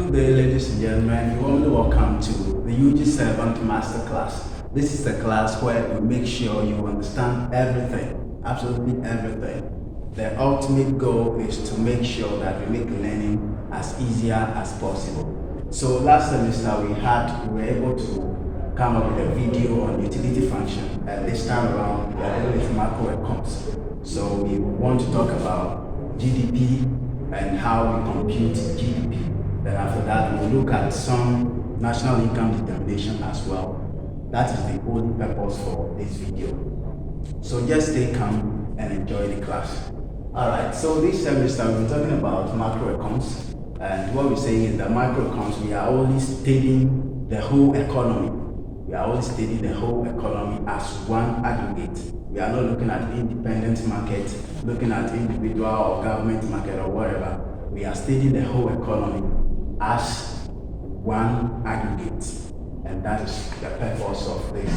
Good day, ladies and gentlemen. You warmly welcome to the UG7 Masterclass. This is the class where we make sure you understand everything, absolutely everything. The ultimate goal is to make sure that we make learning as easier as possible. So last semester we were able to come up with a video on utility function, and this time around we are dealing with macroeconomics. So we want to talk about GDP and how we compute GDP. Then after that, we'll look at some national income determination as well. That is the only purpose for this video. So just stay calm and enjoy the class. Alright, so this semester we're talking about macroeconomics. And what we're saying is that macroeconomics, we are only studying the whole economy. We are only studying the whole economy as one aggregate. We are not looking at independent market, looking at individual or government market or whatever. We are studying the whole economy as one aggregate, and that is the purpose of this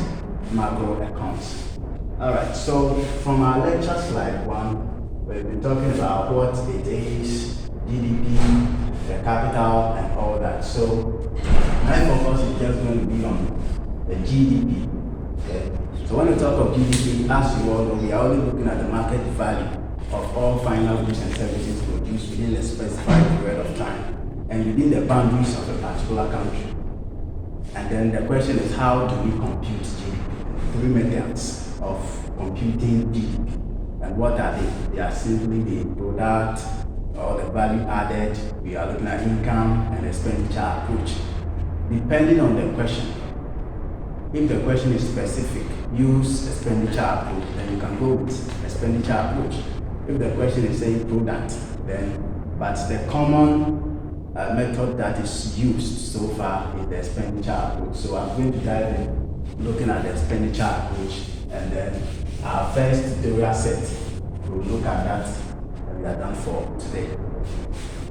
macroeconomics. Alright, so from our lecture slide 1, we've been talking about what it is, GDP, the capital, and all that. So my focus is just going to be on the GDP. Okay? So when we talk of GDP, as you all know, we are only looking at the market value of all final goods and services produced within a specified period of time and within the boundaries of a particular country. And then the question is, how do we compute GDP? 3 methods of computing GDP. And what are they? They are simply the product or the value added. We are looking at income and expenditure approach. Depending on the question, if the question is specific, use expenditure approach, then you can go with expenditure approach. If the question is saying product, then, but the common method that is used so far is the expenditure approach. So I'm going to dive in looking at the expenditure approach, and then our first tutorial set, we'll look at that and we are done for today.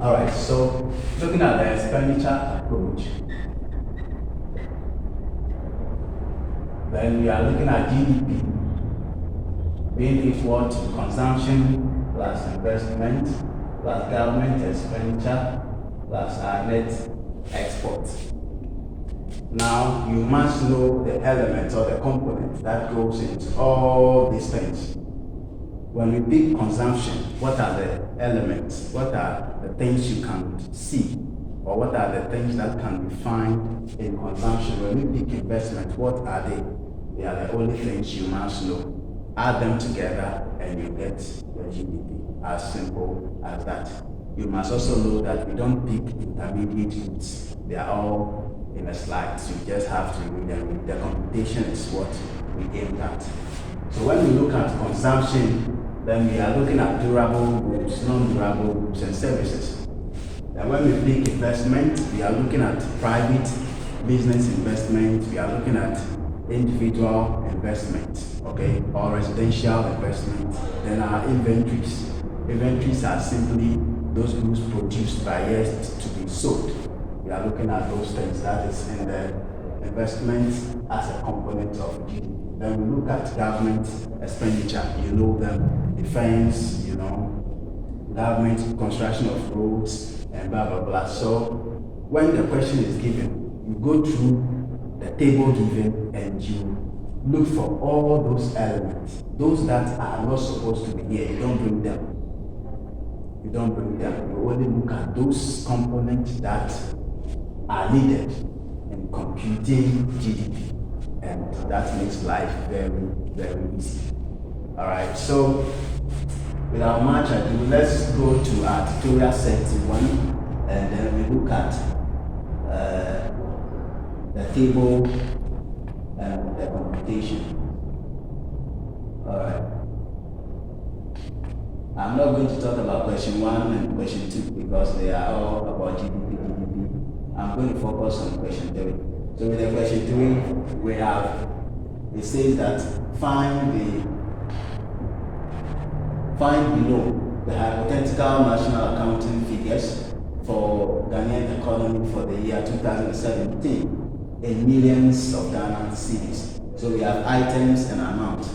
Alright, so looking at the expenditure approach, then we are looking at GDP being equal to consumption plus investment plus government expenditure plus our net export. Now, you must know the elements or the components that goes into all these things. When we pick consumption, what are the elements? What are the things you can see? Or what are the things that can be found in consumption? When we pick investment, what are they? They are the only things you must know. Add them together and you get your GDP. As simple as that. You must also know that we don't pick intermediate goods. They are all in the slides. You just have to read them. The computation is what we aim at. So when we look at consumption, then we are looking at durable goods, non-durable goods and services. And when we pick investment, we are looking at private business investment. We are looking at individual investment, okay, or residential investment. Then our inventories. Inventories are simply those goods produced by yet to be sold. We are looking at those things. That is in the investment as a component of GDP. Then we look at government expenditure. You know them, defense, government construction of roads and blah blah blah. So when the question is given, you go through the table given and you look for all those elements. Those that are not supposed to be here, you don't bring them. You don't bring them. You only look at those components that are needed in computing GDP, and that makes life very, very easy. Alright, so without much ado, let's go to our tutorial set 1, and then we look at the table and the computation. Alright. I'm not going to talk about question 1 and question 2 because they are all about GDP. I'm going to focus on question 3. So with the question 3, we have, it says that find below the hypothetical national accounting figures for Ghanaian economy for the year 2017 in millions of Ghana cedis. So we have items and amount.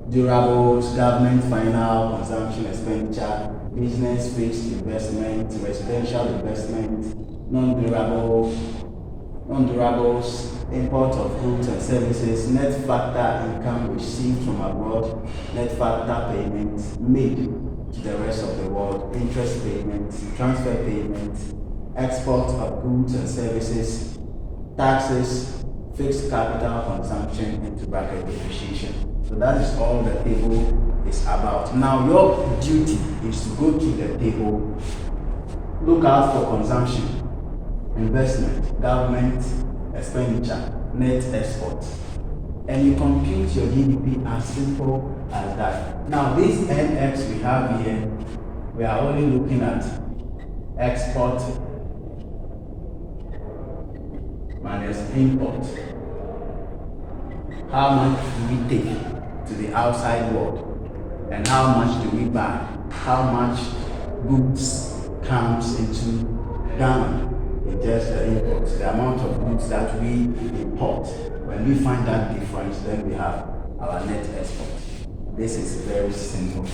Durables, government final consumption expenditure, business fixed investment, residential investment, non-durables, import of goods and services, net factor income received from abroad, net factor payments made to the rest of the world, interest payments, transfer payments, export of goods and services, taxes, fixed capital consumption, into bracket depreciation. So that is all the table is about. Now your duty is to go to the table, look out for consumption, investment, government, expenditure, net export, and you compute your GDP as simple as that. Now this NX we have here, we are only looking at export minus import. How much do we take to the outside world, and how much do we buy? How much goods comes into Ghana in just the imports, the amount of goods that we import. When we find that difference, then we have our net export. This is very simple.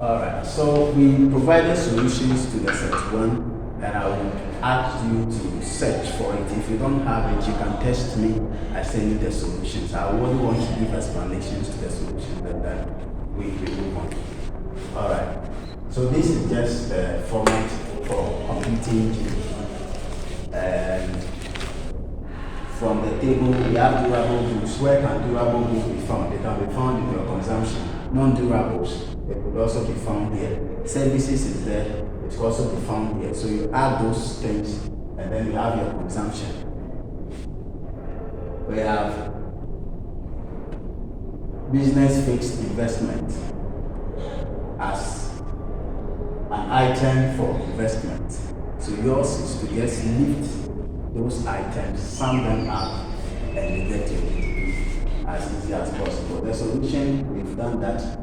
Alright, so we provided solutions to the set 1, and I will ask you to search for it. If you don't have it, you can text me. I send you the solutions. I only want to give explanations to the solutions, and then we move on. Alright, so this is just the format for computing GDP. And from the table, we have durable goods. Where can durable goods be found? They can be found in your consumption. Non-durables, they could also be found here. Services is there, it could also be found here. So you add those things, and then you have your consumption. We have business fixed investment as an item for investment. So yours is to just lift those items, sum them up, and you get your GDP as easy as possible. The solution, we've done that.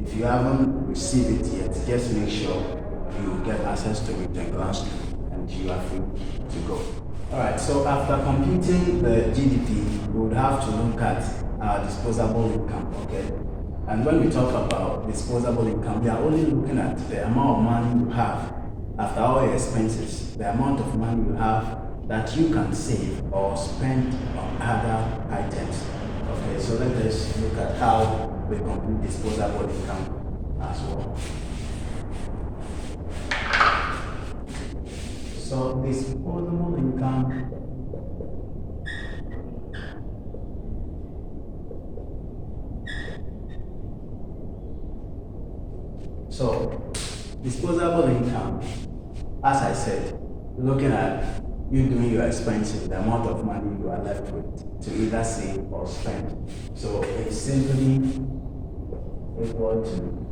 If you haven't received it yet, just make sure you get access to it and glance through, and you are free to go. Alright, so after computing the GDP, we would have to look at our disposable income, okay? And when we talk about disposable income, we are only looking at the amount of money you have after all your expenses, the amount of money you have that you can save or spend on other items. Okay, so let us look at how we compute disposable income as well. So disposable income disposable income, as I said, looking at you doing your expenses, the amount of money you are left with to either save or spend. So it's simply equal to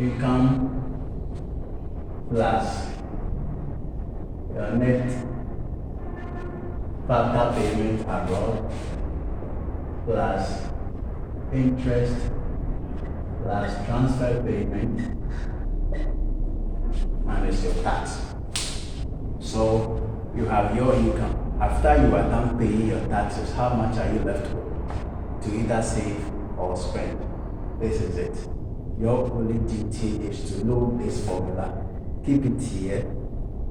income plus your net factor payment abroad plus interest plus transfer payment minus your tax. So you have your income. After you are done paying your taxes, how much are you left with to either save or spend? This is it. Your only duty is to know this formula, keep it here,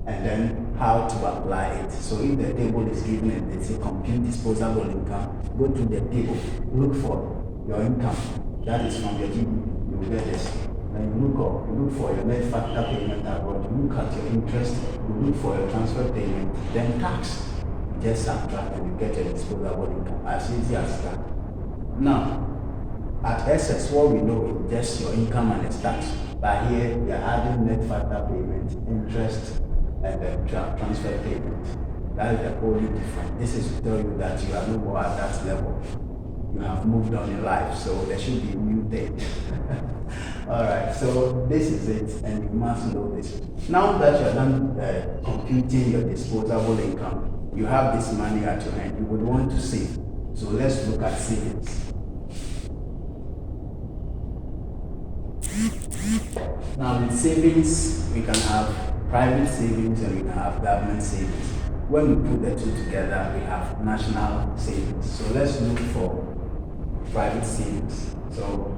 and then how to apply it. So if the table is given and they say compute disposable income, go to the table, look for your income. That is from your GDP. You will get this. Then you look for your net factor payment abroad, you look at your interest, you look for your transfer payment, then tax. Just subtract and you get your disposable income. As easy as that. Now, at SS, what we know is just your income and its tax. But here, we are adding net factor payment, interest, and then transfer payment. That is the only difference. This is to tell you that you are no more at that level. You have moved on in life, so there should be a new thing. Alright, so this is it, and you must know this. Now that you are done computing your disposable income, you have this money at your hand, you would want to save. So let's look at savings. Now with savings, we can have private savings and we can have government savings. When we put the two together, we have national savings. So let's look for private savings. So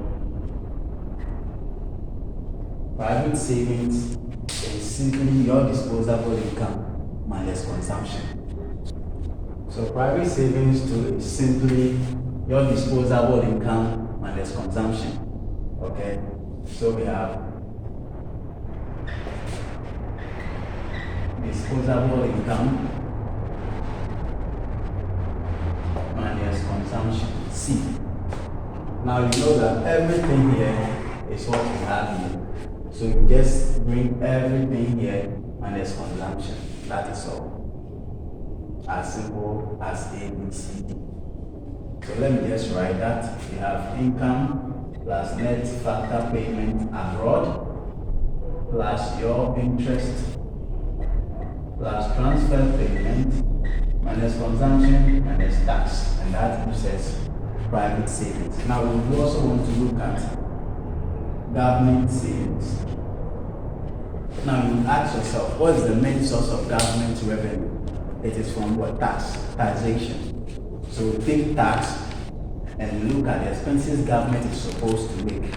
Private savings is simply your disposable income minus consumption. So private savings too is simply your disposable income minus consumption. Okay, so we have disposable income minus consumption, C. Now you know that everything here is what we have here. So you just bring everything here minus consumption. That is all. As simple as A, B, C, D. So let me just write that. We have income plus net factor payment abroad plus your interest plus transfer payment minus consumption minus tax, and that gives us private savings. Now we also want to look at government savings. Now you ask yourself, what is the main source of government revenue? It is from what? Taxation. So we take tax and we look at the expenses government is supposed to make.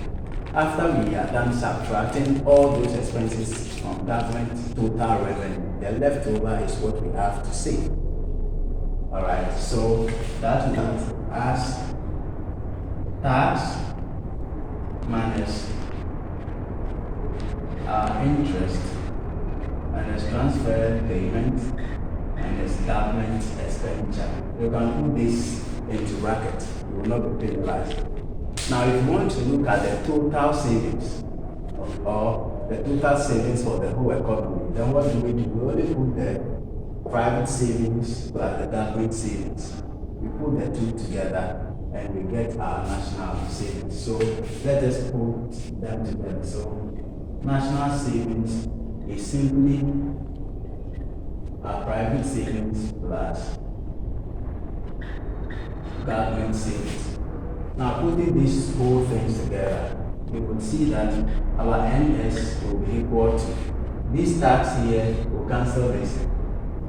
After we are done subtracting all those expenses from government total revenue, the leftover is what we have to save. Alright, so that means as tax minus interest minus transfer payment minus government expenditure. You can put this into bracket. You will not be penalized. Now, if you want to look at the total savings or the total savings for the whole economy, then what do? We only put the private savings plus the government savings. We put the two together and we get our national savings. So let us put them together. So national savings is simply our private savings plus government savings. Now putting these whole things together, you will see that our NS will be equal to this tax here will cancel this.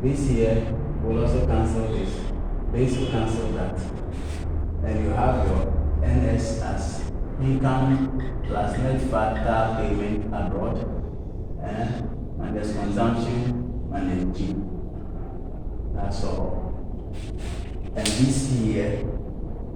This here will also cancel this. This will cancel that. And you have your NS as income plus net factor payment abroad and minus consumption minus G. That's all. And this here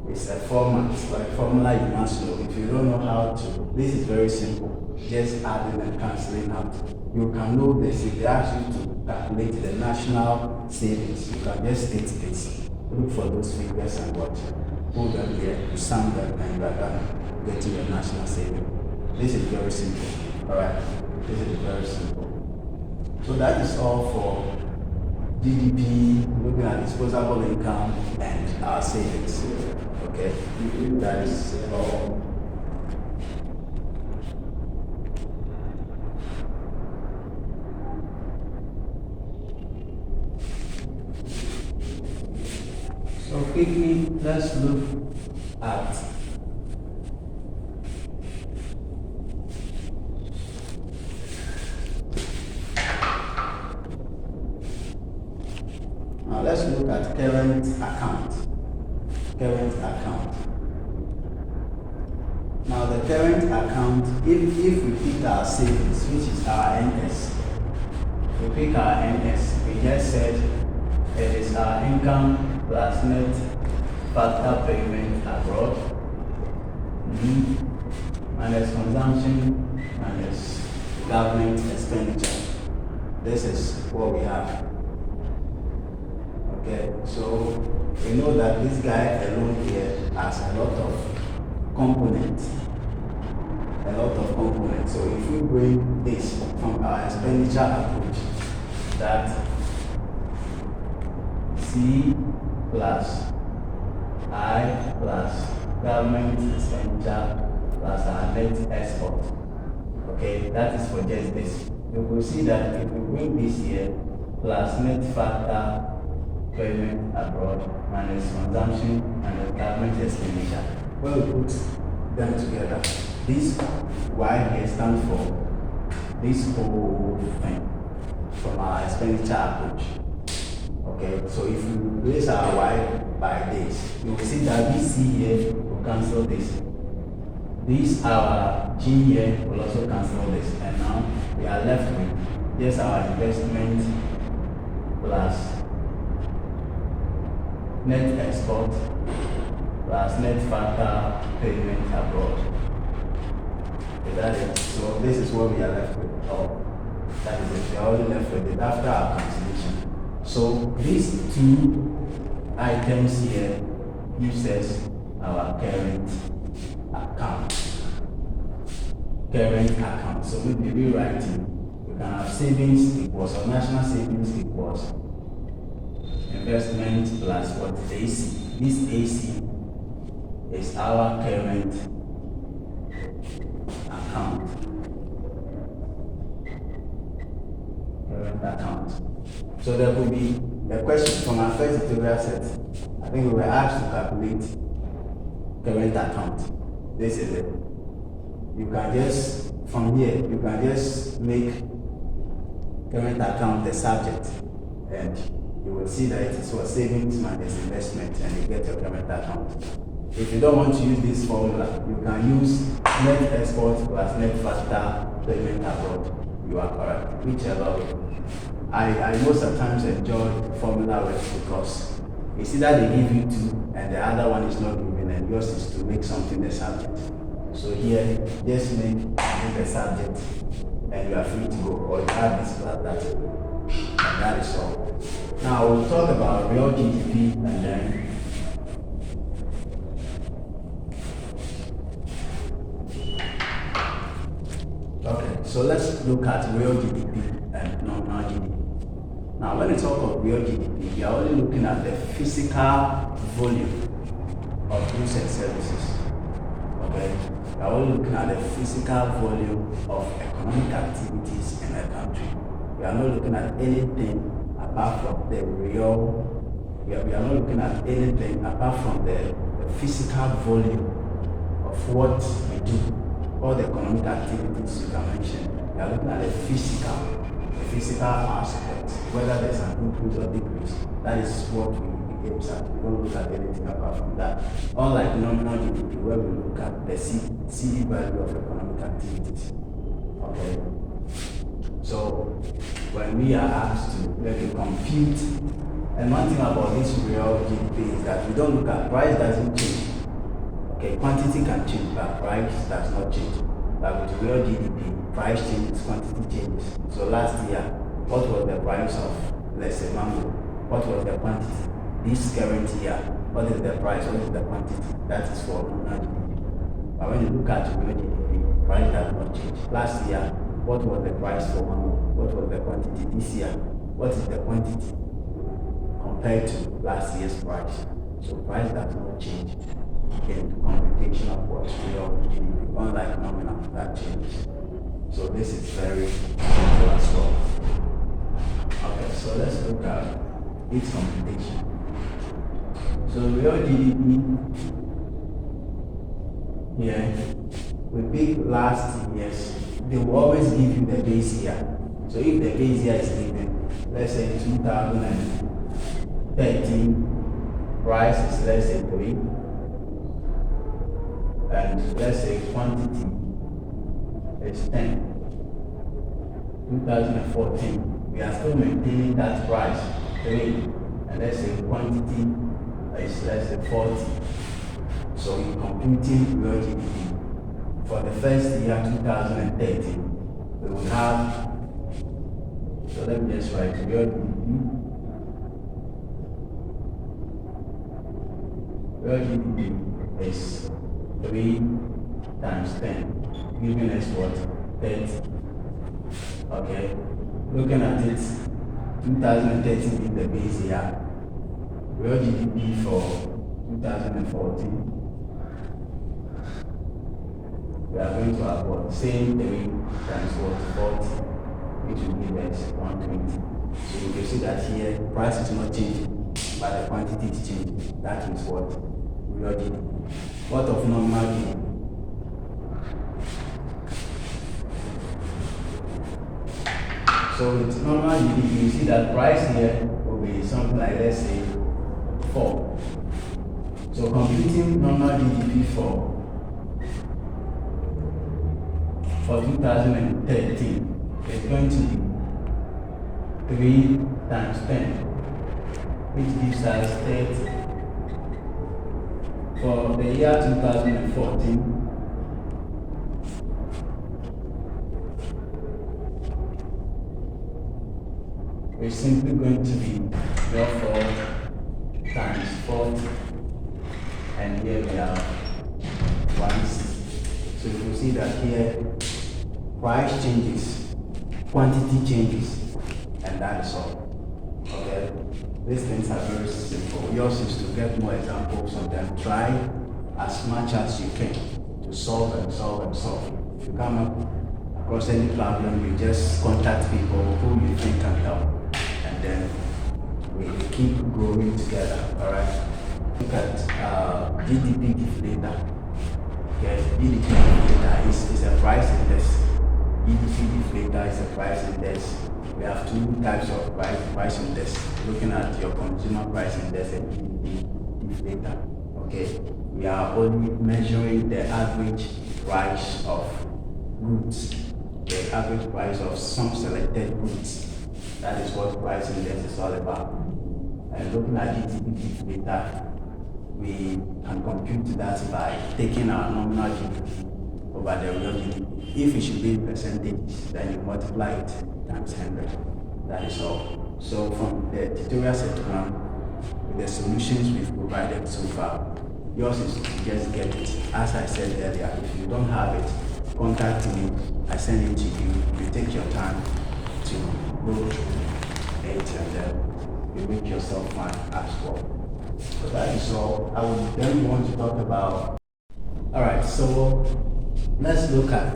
is a format or a formula you must know. If you don't know how to, this is very simple. Just adding and cancelling out. You can know this. If they ask you to calculate the national savings, you can just state this. Look for those figures and watch. Put them here, you sum them, and you are done getting your national savings. This is very simple. Alright, this is very simple. So that is all for GDP, looking at disposable income and our savings. Okay, that is all. So quickly, let's look at let's look at current account. Current account. Now the current account, if we pick our savings, which is our NS, we pick our NS, we just said it is our income plus net factor payment abroad, minus consumption, minus government expenditure. This is what we have. Okay, so we know that this guy alone here has a lot of components. So if we bring this from our expenditure approach, that C plus I plus government expenditure plus our net export. Okay, that is for just this. You will see that if we bring this here plus net factor payment abroad minus consumption minus government expenditure, when we put them together, this Y here stands for this whole thing from our expenditure approach. Okay, so if you replace our Y by this, you will see that this C here will cancel this. This our G here will also cancel this, and now we are left with just our investment plus net export plus net factor payment abroad. Okay, that is, so this is what we are left with. Oh, that is it. We are only left with it after our cancellation. So these two items here gives us our current account. Current account. So we'll be rewriting. We can have savings equals, or national savings equals investment plus what is AC. This AC is our current account. Current account. So there could be a question from our first tutorial set. I think we were asked to calculate current account. This is it. You can just, from here, you can just make current account the subject, and you will see that it is for savings minus investment, and you get your current account. If you don't want to use this formula, you can use net export plus net factor payment abroad. You are correct, whichever way. I most of the times enjoy formula work because it's either they give you two and the other one is not given, and yours is to make something the subject. So here, just make the subject and you are free to go, or you add this plus that, and that is all. Now we'll talk about real GDP and then okay, so let's look at real GDP and nominal GDP. Now when we talk of real GDP, we are only looking at the physical volume of goods and services. Okay? We are only looking at the physical volume of economic activities in a country. We are not looking at anything apart from the real, we are not looking at anything apart from the physical volume of what we do. All the economic activities you can mention, we are looking at the physical aspect, whether there's an increase or decrease. That is what we aim at. We don't look at anything apart from that. Unlike nominal GDP, where we look at the CD value of economic activities. Okay. So when we are asked to maybe compute, and one thing about this real GDP is that we don't look at price doesn't change. Okay, quantity can change, but price does not change. But with real GDP, price changes, quantity changes. So last year, what was the price of, let's say, mango? What was the quantity? This current year, what is the price? What is the quantity? That is for nominal GDP. But when you look at real GDP, price does not change. Last year, what was the price for mango? What was the quantity this year? What is the quantity compared to last year's price? So price does not change in computation of what real GDP, unlike nominal, that changes. So this is very simple as well. Okay, so let's look at its computation. So real GDP here, we pick last year's. They will always give you the base year. So if the base year is given, let's say 2013, price is let's say 3, and let's say quantity is 10. 2014, we are still maintaining that price 3, and let's say quantity is let's say 40. So in computing real GDP, for the first year 2013, we will have, so let me just write real GDP. Real GDP is 3 times 10, giving us what? 30. Okay, looking at it, 2013 being the base year, real GDP for 2014. We are going to have what? Same 3 times what? 40, which will give us 120. So you can see that here, price is not changing, but the quantity is changing. That is what? Real GDP. What of nominal GDP? So with normal GDP, you see that price here will be something like, let's say, 4. So computing normal GDP for for 2013 is going to be 3 times 10, which gives us 30. For the year 2014, we're simply going to be therefore times 40, and here we have 160. So you can see that here price changes, quantity changes, and that is all. Okay, these things are very simple. Yours is to get more examples of them. Try as much as you can to solve and solve and solve. If you come up across any problem, you just contact people who you think can help, and then we keep growing together. All right. Look at GDP deflator. Okay, GDP deflator is a price index. GDP deflator is a price index. We have two types of price index. Looking at your consumer price index and GDP deflator. Okay, we are only measuring the average price of goods, the average price of some selected goods. That is what price index is all about. And looking at GDP deflator, we can compute that by taking our nominal GDP over the real GDP. If it should be in percentage, then you multiply it times 100. That is all. So from the tutorial set 1, with the solutions we've provided so far, yours is to just get it. As I said earlier, if you don't have it, contact me. I send it to you. You take your time to go through it, and then you make yourself fun as well. So that is all. I would then want to talk about. All right. So let's look at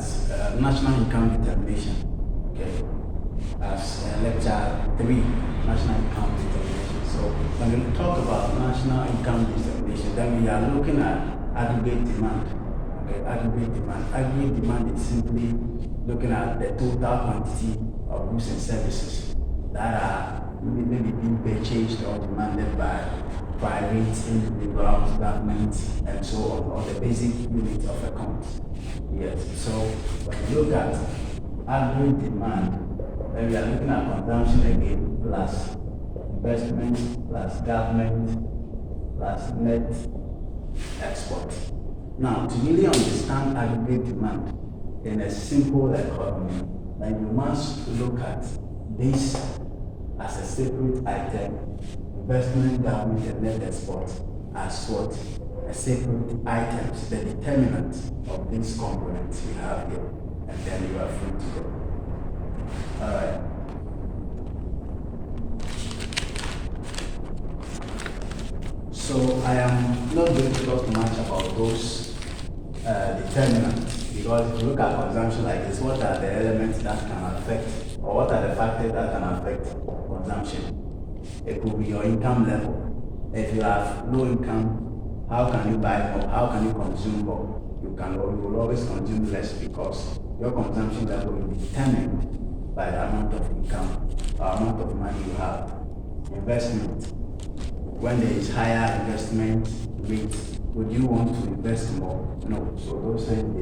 national income determination. Okay, as lecture 3, national income determination. So when we talk about national income determination, then we are looking at aggregate demand. Okay, aggregate demand. Aggregate demand is simply looking at the total quantity of goods and services that are maybe being purchased or demanded by private individuals, governments, and so on, or the basic unit of account. Yes. So when you look at aggregate demand, then we are looking at consumption again, plus investment, plus government, plus net export. Now, to really understand aggregate demand in a simple economy, then you must look at this as a separate item, investment, government, and net export as what? A separate items, the determinant of these components we have here, and then you are free to go. All right. So I am not going to talk much about those determinants, because if you look at consumption like this, what are the elements that can affect, or what are the factors that can affect consumption? It could be your income level. If you have low income, how can you buy more? How can you consume more? You will always consume less, because your consumption level will be determined by the amount of income or amount of money you have. Investment. When there is higher investment rate, would you want to invest more? No. So those things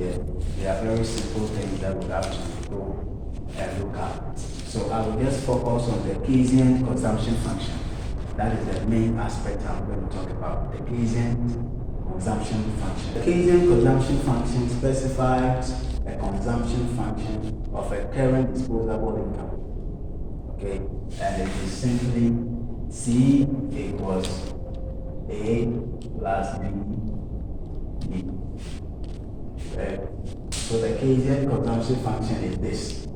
they are very simple things that we have to go and look at. So I will just focus on the Keynesian consumption function. That is the main aspect I'm going to talk about, the Keynesian consumption function. The Keynesian consumption function specifies a consumption function of a current disposable income. Okay, and it is simply C equals A plus B. Okay, so the Keynesian consumption function is this.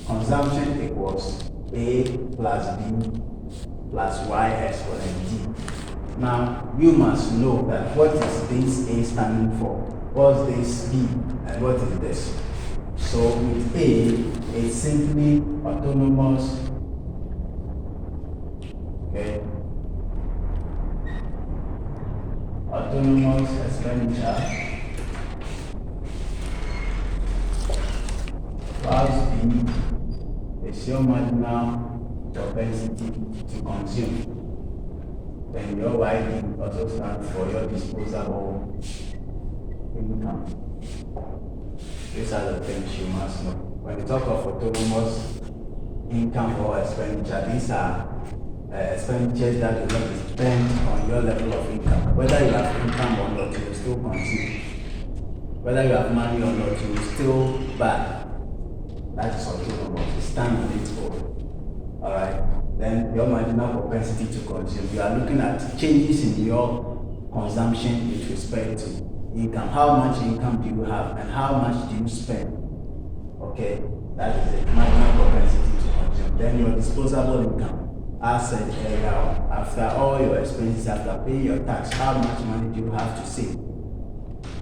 Consumption equals A plus B plus Y exponent D. Now, you must know that what is this A standing for? What's this B? And what is this? So with A, it's simply autonomous. Okay. Autonomous expenditure plus B is your marginal propensity to consume. Then your YD also stands for your disposable income. These are the things you must know. When you talk of autonomous income or expenditure, these are expenditures that will not be spent on your level of income. Whether you have income or not, you will still consume. Whether you have money or not, you will still buy. That is autonomous. Stand on its own. Alright? Then your marginal propensity to consume. You are looking at changes in your consumption with respect to income. How much income do you have and how much do you spend? Okay? That is a marginal propensity to consume. Then your disposable income. As said earlier, after all your expenses, after paying your tax, how much money do you have to save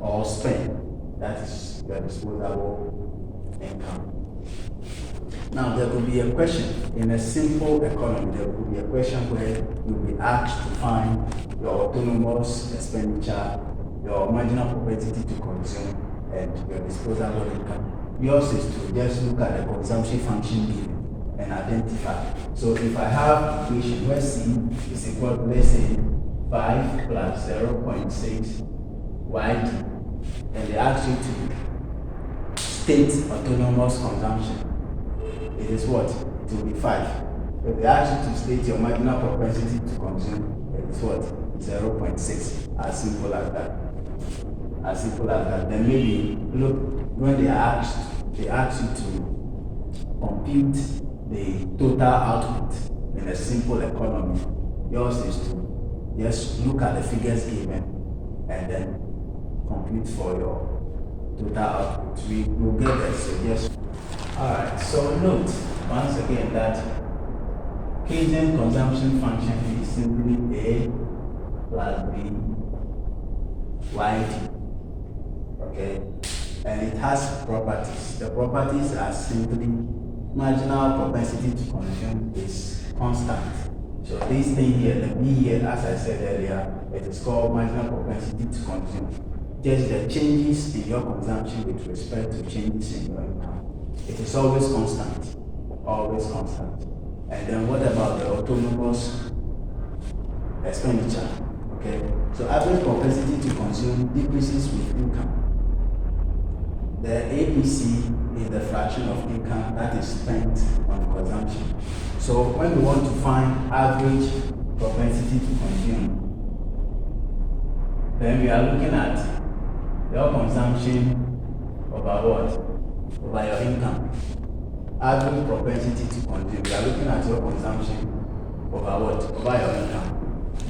or spend? That is your disposable income. Now, there will be a question in a simple economy. There will be a question where you'll be asked to find your autonomous expenditure, your marginal propensity to consume, and your disposable income. Yours is to just look at the consumption function given and identify. So if I have equation where C is equal to, let's say, 5 plus 0.6 YD, and they ask you to state autonomous consumption, it is what? It will be 5. If they ask you to state your marginal propensity to consume, it is what? 0.6. As simple as that. As simple as that. Then maybe look, when they ask you to compute the total output in a simple economy, yours is to just look at the figures given and then compute for your total output. We will get there, so just. Alright, so note once again that Keynesian consumption function is simply A plus B YD. Okay, and it has properties. The properties are simply marginal propensity to consume is constant. So this thing here, the B here, as I said earlier, it is called marginal propensity to consume. Just the changes in your consumption with respect to changes in your income. It is always constant. Always constant. And then what about the autonomous expenditure? Okay, so average propensity to consume decreases with income. The APC is the fraction of income that is spent on consumption. So when we want to find average propensity to consume, then we are looking at your consumption over what? Over your income. Average propensity to consume. We are looking at your consumption over what? Over your income.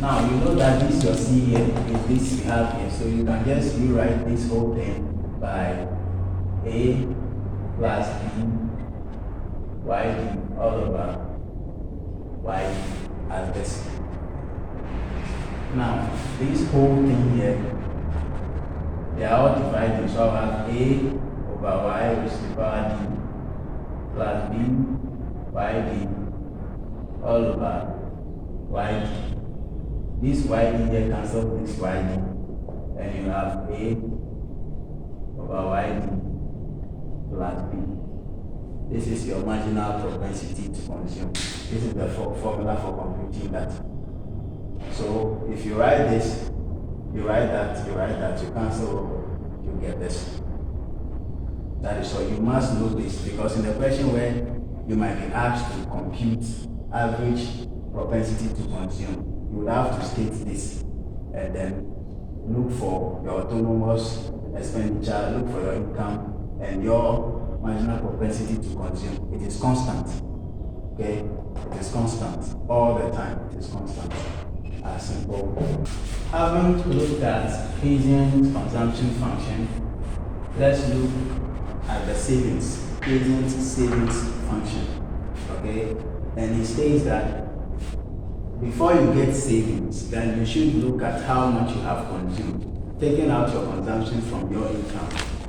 Now you know that this your C here is this we have here, so you can just rewrite this whole thing by A plus B YD all over YD as this. Now this whole thing here, they are all divided, so I have A over Y raised to the power D plus B YD all over YD. This YD here cancels this YD, and you have A over YD plus B. This is your marginal propensity to consume. This is the formula for computing that. So if you write this, you write that, you cancel, you get this. That is all. You must know this, because in the question where you might be asked to compute average propensity to consume, you would have to state this and then look for your autonomous expenditure, look for your income and your marginal propensity to consume. It is constant. Okay? It is constant. All the time. It is constant. As simple. Having looked at Keynesian consumption function, let's look at the savings. Keynesian savings function. Okay? And it states that before you get savings, then you should look at how much you have consumed. Taking out your consumption from your income,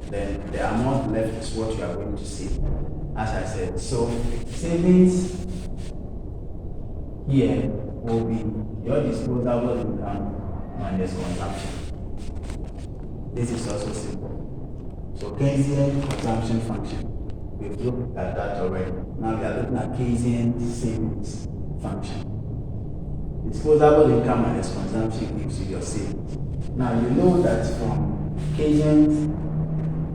then the amount left is what you are going to save. As I said, so savings here will be your disposable income minus consumption. This is also simple. So Keynesian consumption function, we've looked at that already. Now we are looking at Keynesian savings function. Disposable income minus consumption gives you your savings. Now you know that from Keynesian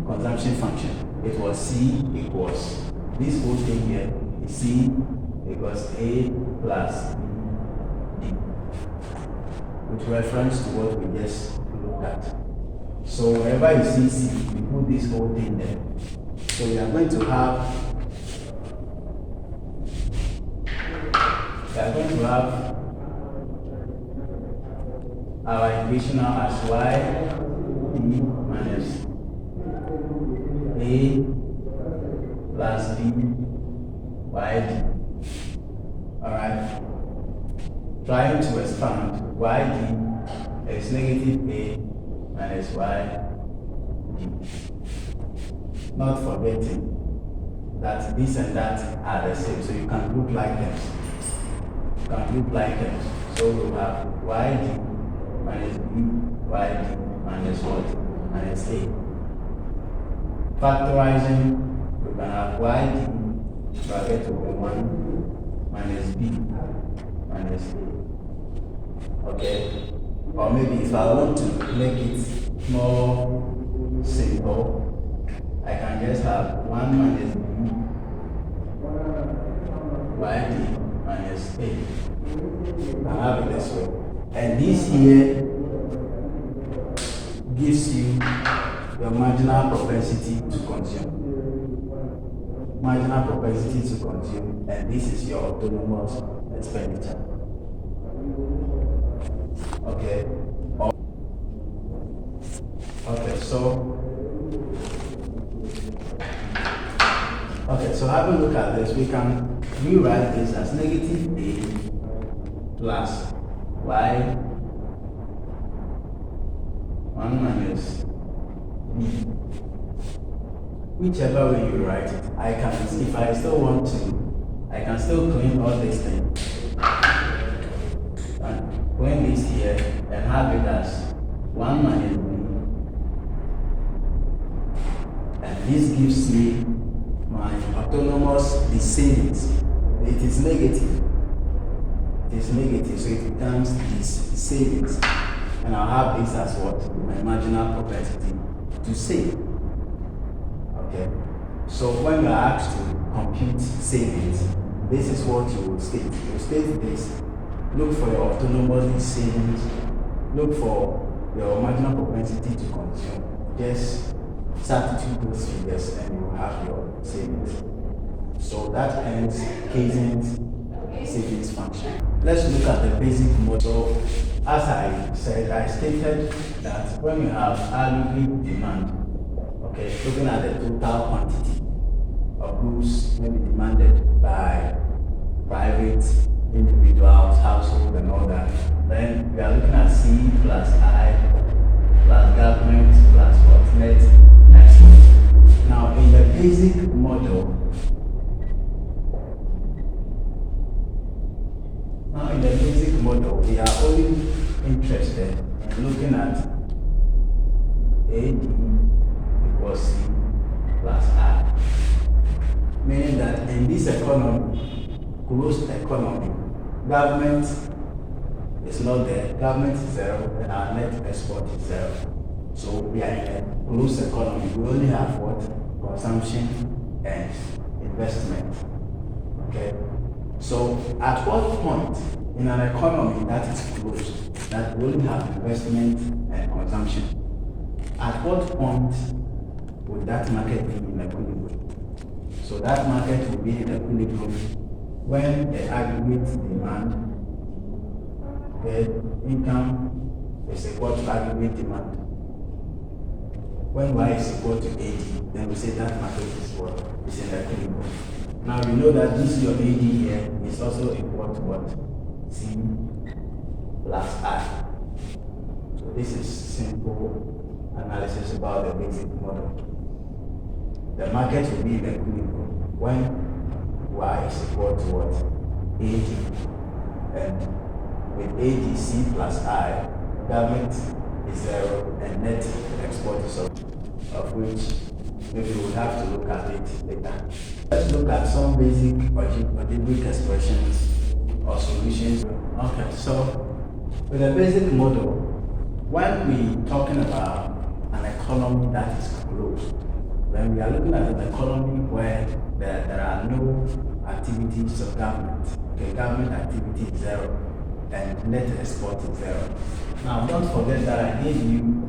consumption function, it was C equals this whole thing here is C equals A plus B, with reference to what we just looked at. So wherever you see C, you put this whole thing there. So we are going to have our equation now as y b minus a plus b yd. Alright. Trying to expand, yd is negative a minus yd. Not forgetting that this and that are the same, so you can group like them. So we have yd minus b yd minus what? Minus a. Factorizing, we can have yd bracket over 1 minus b minus a. Okay? Or maybe if I want to make it more simple, I can just have 1 minus b yd minus a. I have it this way. And this here gives you your marginal propensity to consume. Marginal propensity to consume, and this is your autonomous expenditure. Okay. Okay, so have a look at this. We can rewrite this as negative a plus y 1 minus b. Whichever way you write it, I can, if I still want to, I can still clean all this thing and clean this here and have it as 1 minus b. And this gives me my autonomous, the savings. It is negative. So it becomes this savings. And I'll have this as what? My marginal propensity to save. Okay? So when you are asked to compute savings, this is what you will state. You will state this. Look for your autonomous savings. Look for your marginal propensity to consume. Just substitute those figures and you will have your savings. So that ends Kaizen's savings function. Let's look at the basic model. As I said, I stated that when you have aggregate demand, okay, looking at the total quantity of goods maybe demanded by private individuals, household and all that, then we are looking at C plus I plus government plus what? Net export. Now in the basic model, we are only interested in looking at AD equals C plus I. Meaning that in this economy, closed economy, government is not there, government is zero, and our net export is zero. So we are in a closed economy. We only have what? Consumption and investment. Okay? So at what point in an economy that is closed, that we only have investment and consumption, at what point would that market be in equilibrium? So that market will be in equilibrium when the aggregate demand, the income is equal to aggregate demand. When Y is equal to 80, then we say that market is what? Is in equilibrium. Now you know that this your AD here is also equal to what? C plus I. So this is simple analysis about the basic model. The market will be in equilibrium when Y is equal to what? AD. And with AD, C plus I, government is zero and net export is of which maybe we'll have to look at it later. Let's look at some basic algebraic expressions or solutions. Okay, so with a basic model, when we're talking about an economy that is closed, then we are looking at an economy where there are no activities of government. Okay, government activity is zero and net export is zero. Now don't forget that I gave you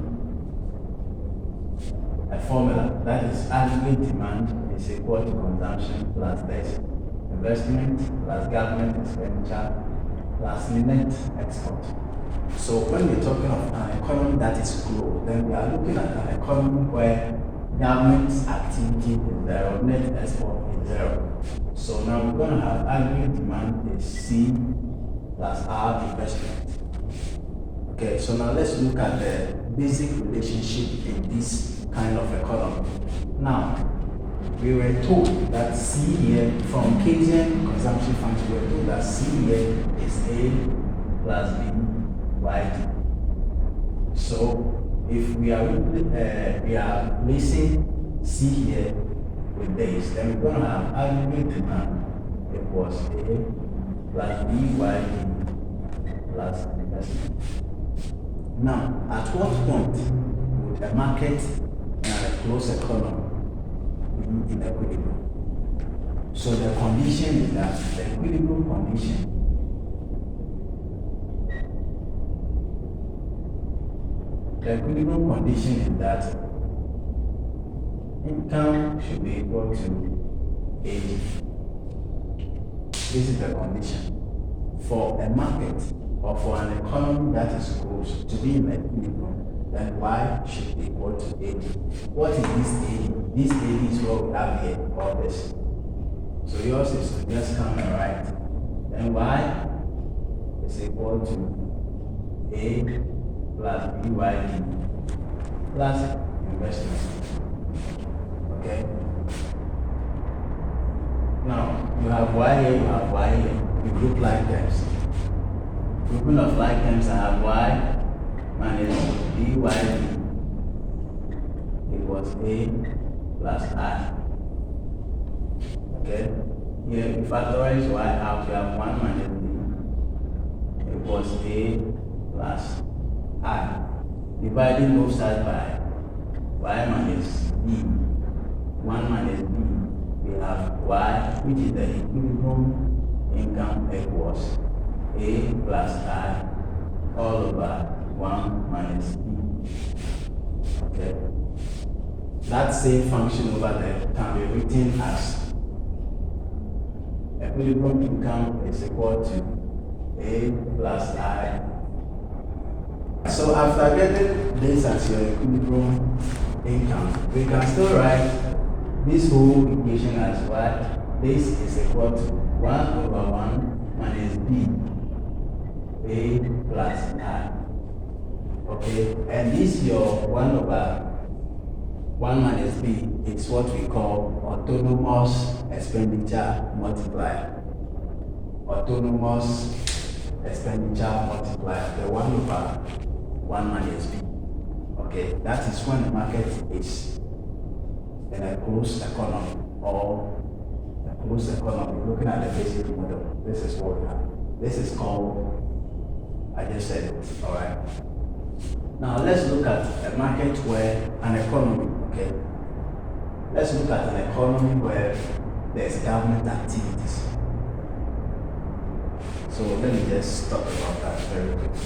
a formula that is aggregate demand is equal to consumption plus this investment plus government expenditure plus net export. So when we're talking of an economy that is growth, then we are looking at an economy where government activity is zero, net export is zero. So now we're going to have aggregate demand is C plus R investment. Okay, so now let's look at the basic relationship in this kind of economy. Now, we were told that C here, from Keynesian consumption function, we were told that C here is A plus B by D. So, if we are replacing C here with this, then we're going to have aggregate demand equals A plus B by D plus investment. Now, at what point would a market and a closed economy be in equilibrium? So the condition is that the equilibrium condition is that income should be equal to AG. This is the condition for a market or for an economy that is closed to be in equilibrium. Then Y should be equal to AD. What is this AD? This AD is what we have here, all this. So yours is to just come and write. Then Y is equal to A plus BYD plus investment. Okay? Now, you have Y here, you have Y here. You group like terms. Grouping of like terms, I have Y minus BYD equals A plus I. Okay? Here, we factorize Y out, we have 1 minus B equals A plus I. Dividing both sides by Y minus B, 1 minus B, we have Y, which is the equilibrium income equals A plus I all over 1 minus B. Okay? That same function over there can be written as equilibrium income is equal to A plus I. So after getting this as your equilibrium income, we can still write this whole equation as what? This is equal to 1 over 1 minus B, A plus I. Okay, and this your 1 over 1 minus B is what we call autonomous expenditure multiplier. Autonomous expenditure multiplier, the 1 over 1 minus B. Okay, that is when the market is in a closed economy or a closed economy. Looking at the basic model, this is what we have. This is called, I just said it, all right? Now let's look at a market where an economy, okay? Let's look at an economy where there's government activities. So let me just talk about that very quickly.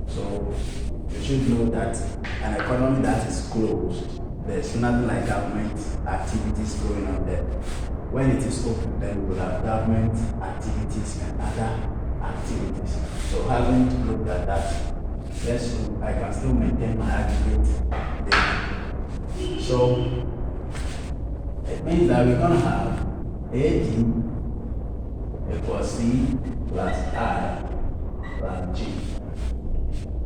So you should know that an economy that is closed, there's nothing like government activities going on there. When it is open, then we will have government activities and other activities. So having looked at that, I can still maintain my aggregate data. So it means that we're going to have AG equals C plus I plus G.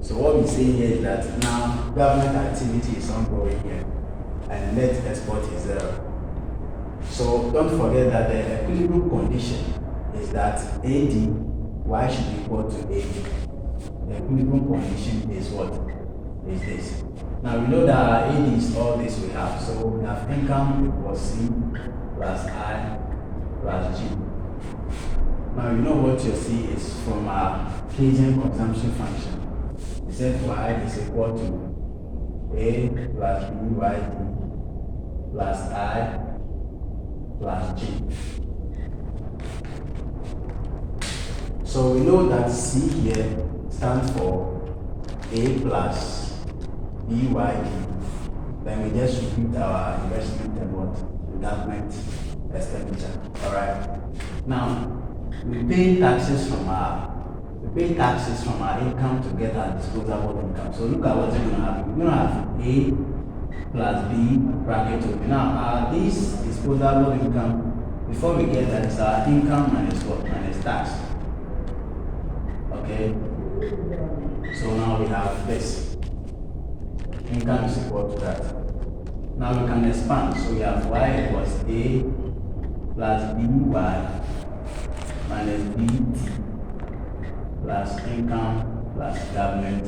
So what we say here is that now government activity is ongoing here and net export is zero. So don't forget that the equilibrium condition is that AD, Y should be equal to AD. The equilibrium condition is what? Is this. Now we know that our AD is all this we have. So we have income equals C plus I plus G. Now you know what your C is from our Keynesian consumption function. we said y is equal to a plus byd plus I plus G. So we know that C here stands for A plus BYD. Then we just repeat our investment and what? Government expenditure. Alright. Now we pay taxes from our income to get our disposable income. So look at what we're gonna have. We're gonna have A plus B bracket open. Now this disposable income, before we get that, is our income minus what? Minus tax. Okay. So now we have this. Income is equal to that. Now we can expand. So we have y equals A plus BY minus BT plus income plus government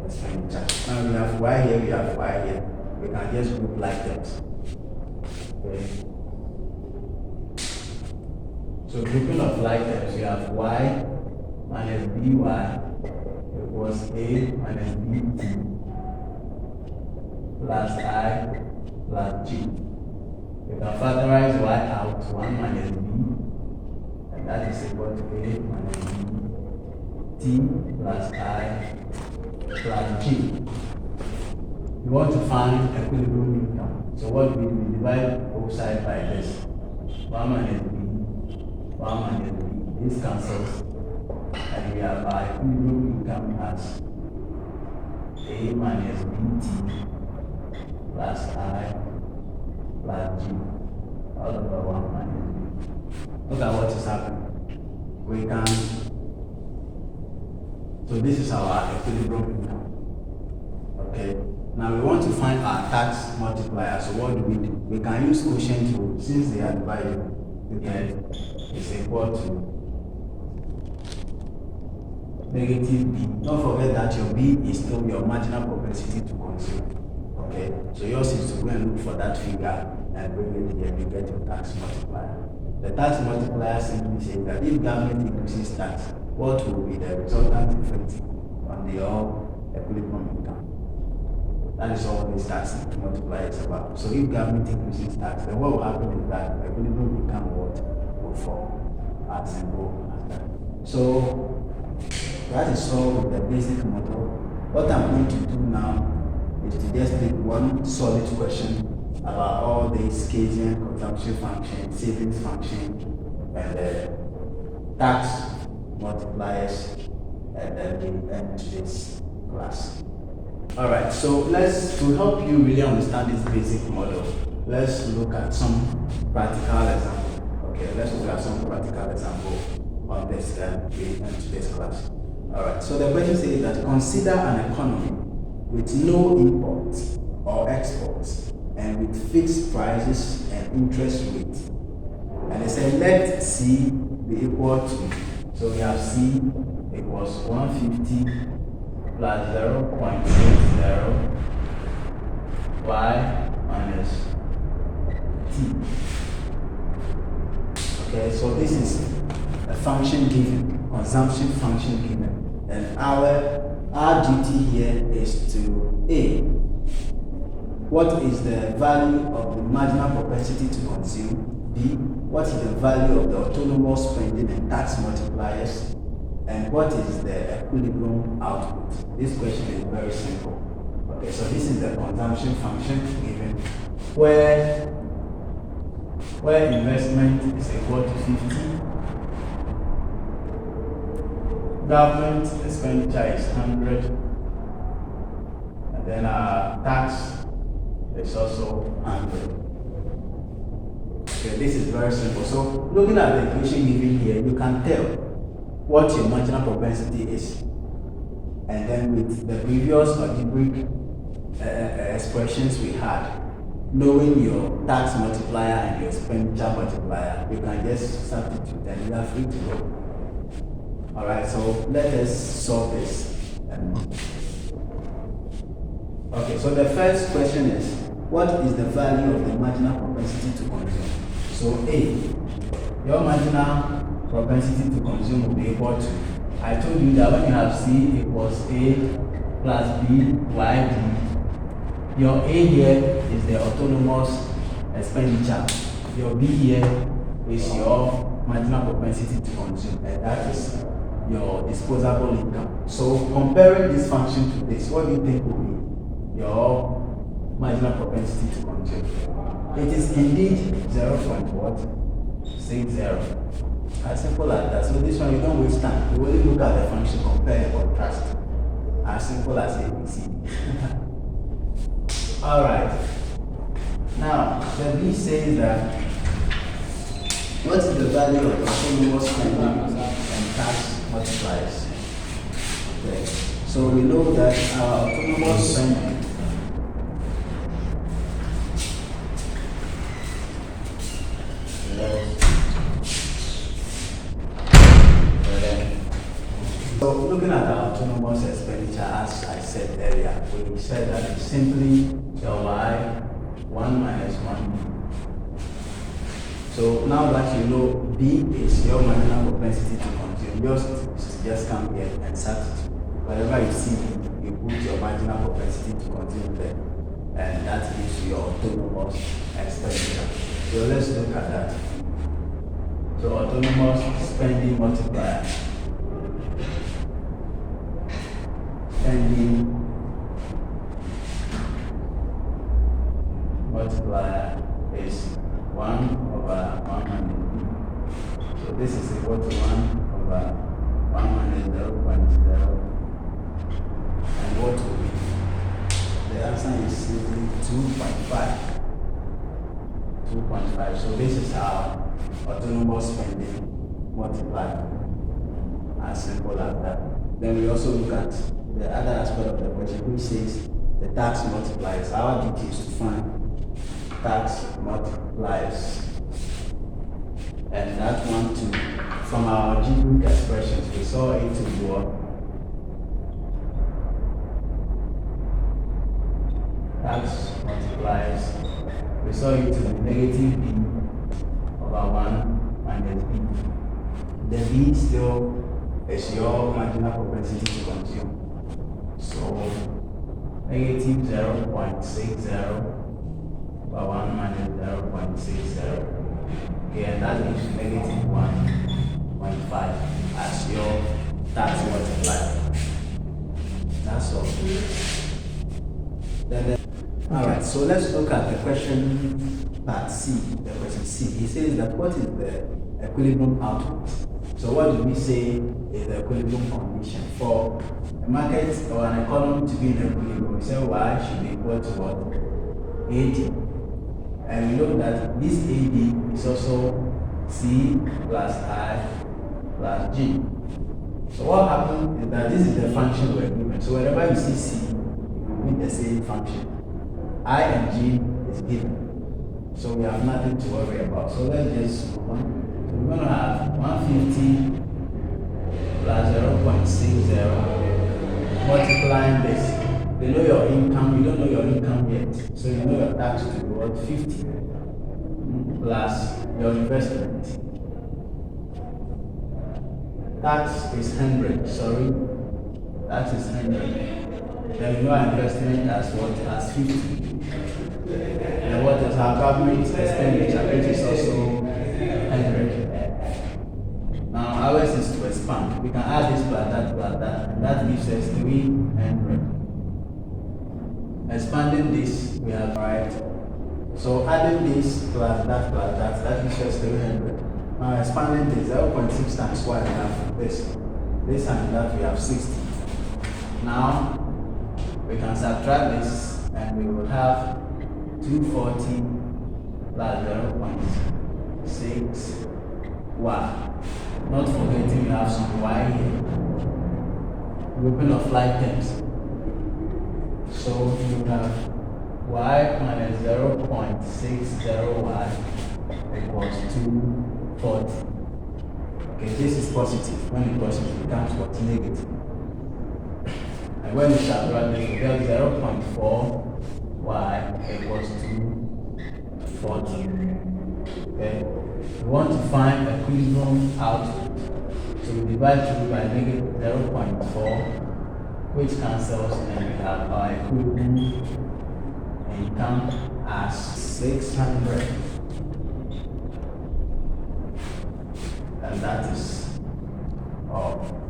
expenditure. Now we have y here, we have y here. We can just group like that. Okay. So grouping of like terms, we have y minus by equals a minus bt plus I plus g. You can factorize y out, 1 minus b, and that is equal to a minus b t plus I plus g. You want to find equilibrium income. So what do? We divide both sides by this. 1 minus b, 1 minus b. This cancels. And we have our equilibrium income as a minus bt plus I plus g all over 1 minus b. Look at what is happening. We can, so this is our equilibrium income. Okay. Now we want to find our tax multiplier. So what do? We can use quotient rule. Since they are divided, we get is equal to negative b. Don't forget that your b is still your marginal propensity to consume. Okay, so yours is to go and look for that figure and bring it here. You get your tax multiplier. The tax multiplier simply says that if government increases tax, what will be the resultant effect on the equilibrium income? That is all this tax multiplier is about. So if government increases tax, then what will happen is that equilibrium income will fall as simple as that. So that is all with the basic model. What I'm going to do now is to just take one solid question about all these Keynesian consumption function, savings function, and tax multipliers, and then we end today's class. Alright, so to help you really understand this basic model, let's look at some practical example. Okay, let's look at some practical example on this and we end today's class. Alright, so the question says that consider an economy with no imports or exports and with fixed prices and interest rates. And they say let C be equal to, so we have C equals 150 plus 0.60 y minus t. Okay, so this is a function given, consumption function given, and our duty here is to A, what is the value of the marginal propensity to consume? B, what is the value of the autonomous spending and tax multipliers? And what is the equilibrium output? This question is very simple. Okay, so this is the consumption function given where investment is equal to 50, government expenditure is 100, and then our tax is also 100. Okay, this is very simple. So looking at the equation given here, you can tell what your marginal propensity is, and then with the previous algebraic expressions we had, knowing your tax multiplier and your expenditure multiplier, you can just substitute and you are free to go. Alright, so let us solve this. Okay, so the first question is, what is the value of the marginal propensity to consume? So A, your marginal propensity to consume will be equal to, I told you that when you have C equals A plus B, Y, D. Your A here is the autonomous expenditure. Your B here is your marginal propensity to consume, and that is your disposable income. So comparing this function to this, what do you think will be your marginal propensity to consume? It is indeed 0.60. As simple as that. So this one you don't waste time. You only look at the function, compare and contrast. As simple as ABC. Alright. Now the B says that what is the value of autonomous spending and tax multipliers? Okay. So we know that our autonomous spending So looking at our autonomous expenditure, as I said earlier, we said that it's simply your Y 1 minus 1B. So now that you know B is your marginal propensity to consume, yours is to just come here and substitute. Wherever you see B, you put your marginal propensity to consume there, and that gives you your autonomous expenditure. So let's look at that. So autonomous spending multiplier. Spending multiplier is 1 over 100. So this is equal to 1 over 100, 0.0. And what will be? The answer is simply 2.5. 2.5. So this is our autonomous spending multiplier. As simple as that. Then we also look at the other aspect of the question, which says the tax multipliers. Our duty is to find tax multipliers. And that one too, from our algebraic expressions, we saw it to be tax multipliers. We saw it to be negative B over 1 minus B. The B still is your marginal propensity to consume. So negative 0.60 over 1 minus 0.60. Okay, and that gives negative 1.5 as your tax multiplier. That's all. Alright, so let's look at the question part C. The question C. He says that what is the equilibrium output? So what do we say is the equilibrium condition for a market or an economy to be in equilibrium? We say Y should be equal to what? AD. And we know that this AD is also C plus I plus G. So what happens is that this is the function we're given. So whenever you see C, you read the same function. I and G is given. So we have nothing to worry about. So let's just move on. We're going to have 150 plus 0.60 multiplying this. You know your income, you don't know your income yet. So you know your tax to be what? 50 plus your investment. Tax is 100, sorry. Tax is 100. Then you know our investment as what? As 50. And what is our government expenditure, which is also 100. Now ours is to expand. We can add this plus that, and that gives us 300. Expanding this, we have right. So adding this plus that gives us 300. Now expanding this 0.6 times y, we have this and that we have 60. Now we can subtract this and we will have 240 plus 0.6 y. Not forgetting we have some y here. Grouping of like terms. So you have y minus 0.60y equals 240. Okay, this is positive. When it positive, it becomes what? Negative. And when you subtract this, we get 0.4y equals 240. Okay, we want to find equilibrium output. So we divide through by negative 0.4 which cancels, and we have our equivalent income as 600. And that is all.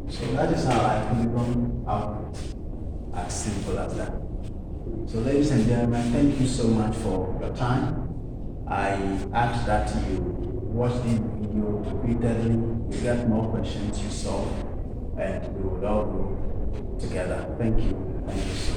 So that is how I can become out as simple as that. So ladies and gentlemen, thank you so much for your time. I ask that you watch the video repeatedly, you get more questions you solve, and we will all go together. Thank you. Thank you so much.